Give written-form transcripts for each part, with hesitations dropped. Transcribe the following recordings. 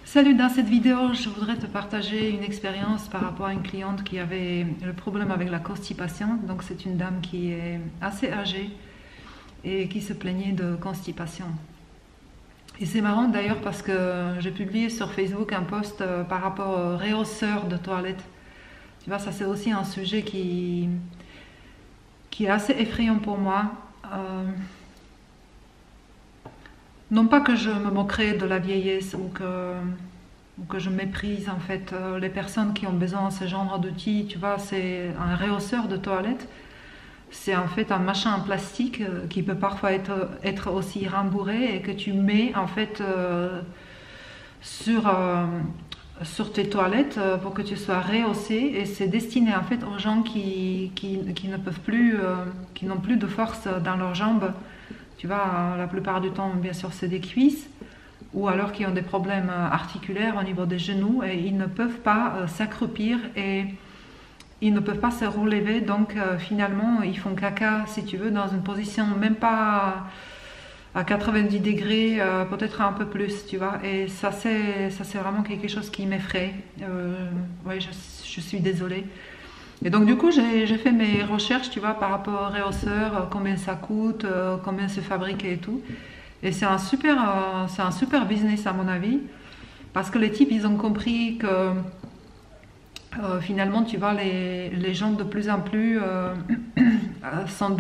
Salut, dans cette vidéo, je voudrais te partager une expérience par rapport à une cliente qui avait le problème avec la constipation. Donc c'est une dame qui est assez âgée et qui se plaignait de constipation. Et c'est marrant d'ailleurs parce que j'ai publié sur Facebook un post par rapport aux réhausseurs de toilettes. Tu vois, ça c'est aussi un sujet qui est assez effrayant pour moi. Non pas que je me moquerais de la vieillesse ou que je méprise en fait les personnes qui ont besoin de ce genre d'outils. Tu vois, c'est un réhausseur de toilette. C'est en fait un machin en plastique qui peut parfois être aussi rembourré et que tu mets en fait sur tes toilettes pour que tu sois rehaussé, et c'est destiné en fait aux gens qui ne peuvent plus, qui n'ont plus de force dans leurs jambes. Tu vois, la plupart du temps, bien sûr, c'est des cuisses, ou alors qui ont des problèmes articulaires au niveau des genoux et ils ne peuvent pas s'accroupir et ils ne peuvent pas se relever. Donc finalement, ils font caca, si tu veux, dans une position même pas à 90 degrés, peut-être un peu plus, tu vois. Et ça, c'est vraiment quelque chose qui m'effraie. Ouais, je suis désolée. Et donc du coup j'ai fait mes recherches, tu vois, par rapport aux réhausseurs, combien ça coûte, combien c'est fabriqué et tout. Et c'est un super business à mon avis, parce que les types ils ont compris que finalement tu vois les gens de plus en plus sont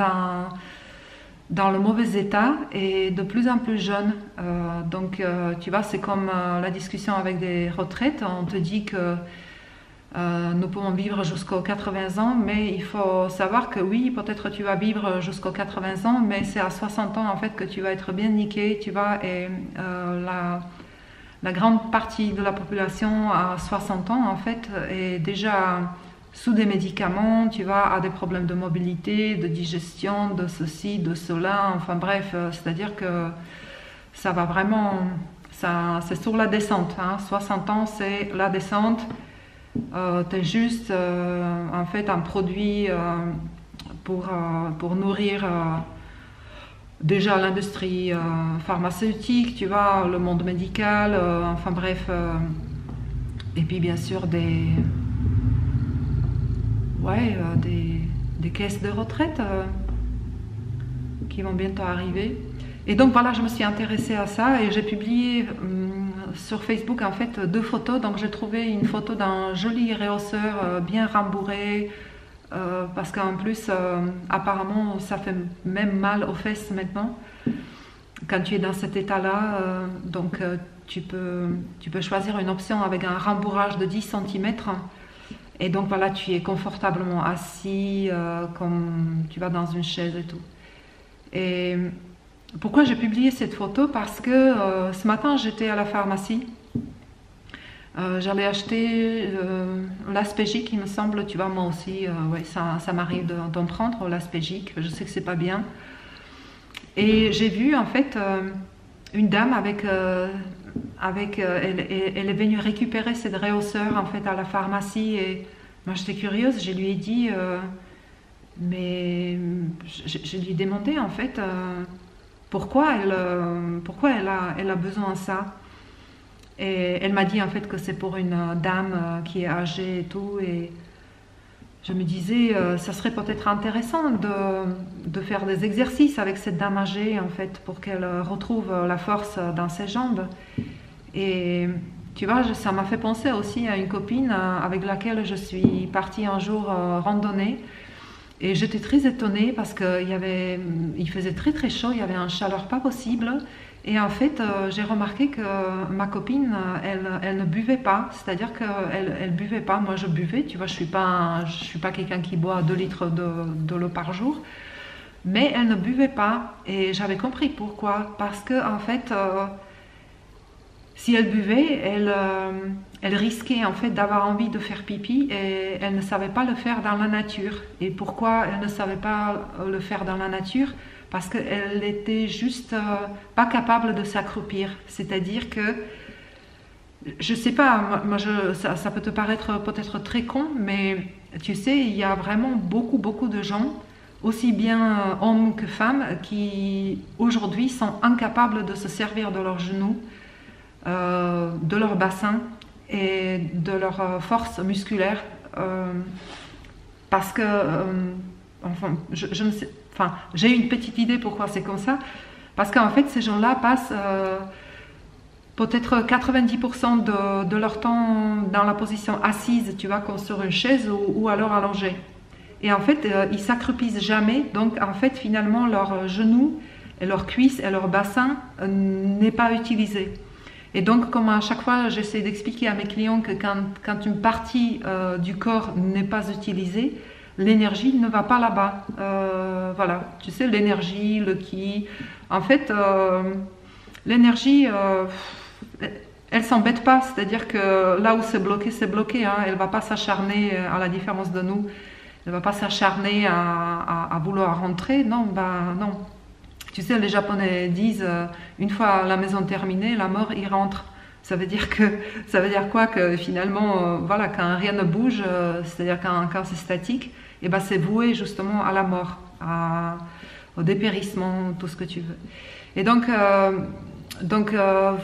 dans le mauvais état et de plus en plus jeunes. Donc tu vois, c'est comme la discussion avec des retraites, on te dit que nous pouvons vivre jusqu'aux 80 ans, mais il faut savoir que oui, peut-être tu vas vivre jusqu'aux 80 ans, mais c'est à 60 ans en fait que tu vas être bien niqué, tu vois, et la grande partie de la population à 60 ans en fait est déjà sous des médicaments, tu vois, a des problèmes de mobilité, de digestion, de ceci, de cela, enfin bref, c'est-à-dire que ça va vraiment, c'est sur la descente, hein. 60 ans c'est la descente. T'es juste en fait un produit pour nourrir déjà l'industrie pharmaceutique, tu vois, le monde médical, enfin bref, et puis bien sûr des caisses de retraite qui vont bientôt arriver. Et donc voilà, je me suis intéressée à ça et j'ai publié sur Facebook en fait 2 photos. Donc j'ai trouvé une photo d'un joli réhausseur bien rembourré, parce qu'en plus apparemment ça fait même mal aux fesses maintenant quand tu es dans cet état-là. Donc tu peux choisir une option avec un rembourrage de 10 cm. Et donc voilà, tu es confortablement assis comme tu vas dans une chaise et tout. Et pourquoi j'ai publié cette photo? Parce que ce matin j'étais à la pharmacie, j'allais acheter l'aspégique, il me semble, tu vois, moi aussi, ouais, ça m'arrive d'en prendre l'aspégique, je sais que c'est pas bien. Et j'ai vu en fait une dame elle est venue récupérer cette réhausseur en fait à la pharmacie, et moi j'étais curieuse, je lui ai dit, mais je lui ai demandé en fait pourquoi elle a besoin de ça. Et elle m'a dit en fait que c'est pour une dame qui est âgée et tout. Et je me disais, ça serait peut-être intéressant de faire des exercices avec cette dame âgée en fait, pour qu'elle retrouve la force dans ses jambes. Et tu vois, ça m'a fait penser aussi à une copine avec laquelle je suis partie un jour randonner. Et j'étais très étonnée parce qu'il faisait très très chaud, il y avait une chaleur pas possible. Et en fait, j'ai remarqué que ma copine, elle ne buvait pas. C'est-à-dire qu'elle ne buvait pas. Moi, je buvais. Tu vois, je suis pas quelqu'un qui boit 2 litres de l'eau par jour. Mais elle ne buvait pas. Et j'avais compris pourquoi. Parce que en fait, si elle buvait, elle risquait en fait d'avoir envie de faire pipi, et elle ne savait pas le faire dans la nature. Et pourquoi elle ne savait pas le faire dans la nature? Parce qu'elle était juste pas capable de s'accroupir. C'est-à-dire que, je sais pas, ça peut te paraître peut-être très con, mais tu sais, il y a vraiment beaucoup de gens, aussi bien hommes que femmes, qui aujourd'hui sont incapables de se servir de leurs genoux. de leur bassin et de leur force musculaire. Parce que, enfin, je ne sais, enfin, j'ai une petite idée pourquoi c'est comme ça. Parce qu'en fait, ces gens-là passent peut-être 90% de leur temps dans la position assise, tu vois, comme sur une chaise ou alors allongée. Et en fait, ils s'accroupissent jamais. Donc, en fait, finalement, leurs genoux, et leurs cuisses et leur bassin n'est pas utilisé. Et donc, comme à chaque fois, j'essaie d'expliquer à mes clients que quand une partie du corps n'est pas utilisée, l'énergie ne va pas là-bas. Voilà, tu sais, l'énergie, le ki. En fait, l'énergie, elle s'embête pas. C'est-à-dire que là où c'est bloqué, hein. Elle ne va pas s'acharner, à la différence de nous, elle ne va pas s'acharner à vouloir rentrer. Non, bah non. Tu sais, les Japonais disent, une fois la maison terminée, la mort y rentre. Ça veut dire quoi? Que finalement, voilà, quand rien ne bouge, c'est-à-dire quand c'est statique, et ben c'est voué justement à la mort, au dépérissement, tout ce que tu veux. Et donc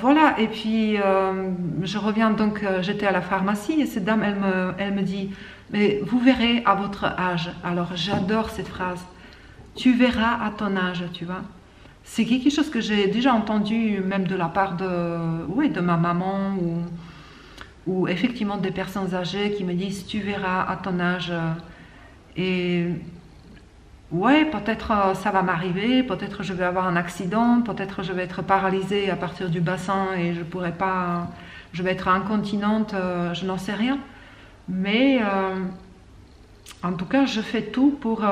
voilà. Et puis je reviens donc, j'étais à la pharmacie et cette dame, elle me dit, mais vous verrez à votre âge. Alors j'adore cette phrase. Tu verras à ton âge, tu vois. C'est quelque chose que j'ai déjà entendu même de la part de ma maman ou effectivement des personnes âgées qui me disent tu verras à ton âge. Et ouais, peut-être ça va m'arriver, peut-être je vais avoir un accident, peut-être je vais être paralysée à partir du bassin et je vais être incontinente, je n'en sais rien. Mais en tout cas, je fais tout pour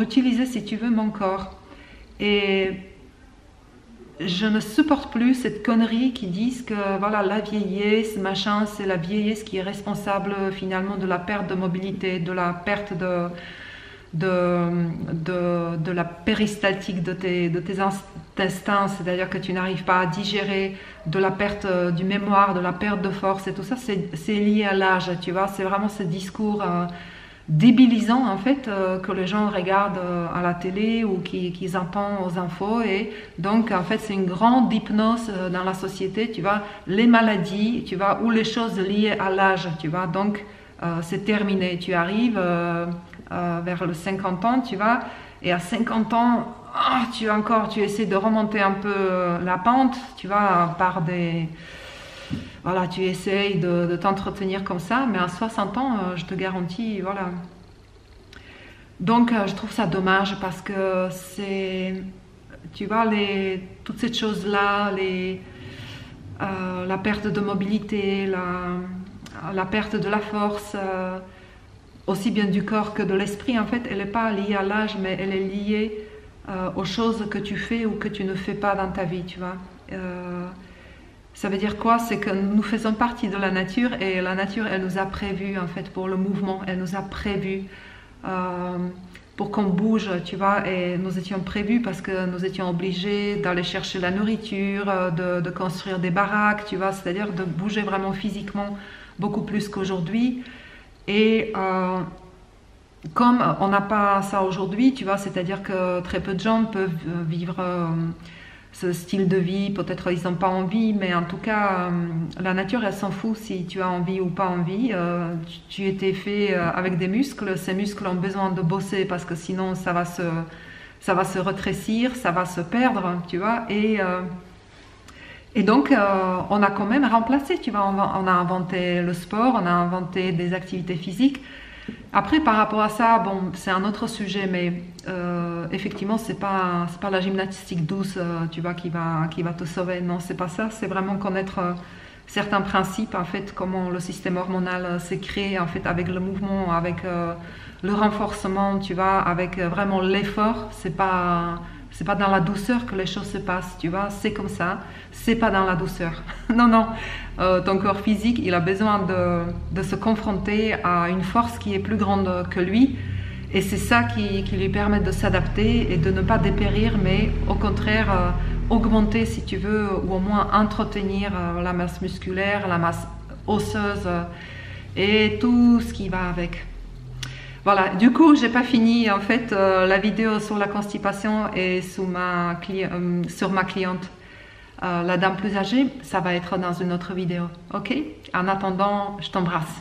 utiliser, si tu veux, mon corps. Et je ne supporte plus cette connerie qui disent que voilà, la vieillesse, machin, c'est la vieillesse qui est responsable finalement de la perte de mobilité, de la perte de la péristaltique de tes intestins, c'est-à-dire que tu n'arrives pas à digérer, de la perte du mémoire, de la perte de force et tout ça, c'est lié à l'âge, tu vois, c'est vraiment ce discours débilisant en fait que les gens regardent à la télé ou qu'ils entendent aux infos. Et donc en fait c'est une grande hypnose dans la société, tu vois, les maladies, tu vois, ou les choses liées à l'âge, tu vois, donc c'est terminé, tu arrives vers le 50 ans, tu vois, et à 50 ans tu essaies de remonter un peu la pente, tu vois, par des... Voilà, tu essayes de t'entretenir comme ça, mais à 60 ans, je te garantis, voilà. Donc, je trouve ça dommage parce que c'est, tu vois, toutes ces choses-là, la perte de mobilité, la perte de la force, aussi bien du corps que de l'esprit, en fait, elle n'est pas liée à l'âge, mais elle est liée aux choses que tu fais ou que tu ne fais pas dans ta vie, tu vois. Ça veut dire quoi? C'est que nous faisons partie de la nature et la nature, elle nous a prévus en fait pour le mouvement, elle nous a prévus pour qu'on bouge, tu vois, et nous étions prévus parce que nous étions obligés d'aller chercher la nourriture, de construire des baraques, tu vois, c'est-à-dire de bouger vraiment physiquement beaucoup plus qu'aujourd'hui. Et comme on n'a pas ça aujourd'hui, tu vois, c'est-à-dire que très peu de gens peuvent vivre ce style de vie, peut-être ils n'ont pas envie, mais en tout cas, la nature, elle s'en fout si tu as envie ou pas envie. Tu étais fait avec des muscles, ces muscles ont besoin de bosser parce que sinon ça va se rétrécir, ça va se perdre, tu vois. Et donc, on a quand même remplacé, tu vois, on a inventé le sport, on a inventé des activités physiques. Après, par rapport à ça, bon, c'est un autre sujet, mais effectivement, c'est pas la gymnastique douce, tu vois, qui va te sauver. Non, c'est pas ça. C'est vraiment connaître certains principes, en fait, comment le système hormonal s'est créé, en fait, avec le mouvement, avec le renforcement, tu vois, avec vraiment l'effort. C'est pas dans la douceur que les choses se passent, tu vois, c'est comme ça, c'est pas dans la douceur. Non, ton corps physique, il a besoin de se confronter à une force qui est plus grande que lui, et c'est ça qui lui permet de s'adapter et de ne pas dépérir, mais au contraire, augmenter, si tu veux, ou au moins entretenir la masse musculaire, la masse osseuse, et tout ce qui va avec. Voilà, du coup, j'ai pas fini en fait la vidéo sur la constipation et sur ma cliente. La dame plus âgée, ça va être dans une autre vidéo. Ok? En attendant, je t'embrasse.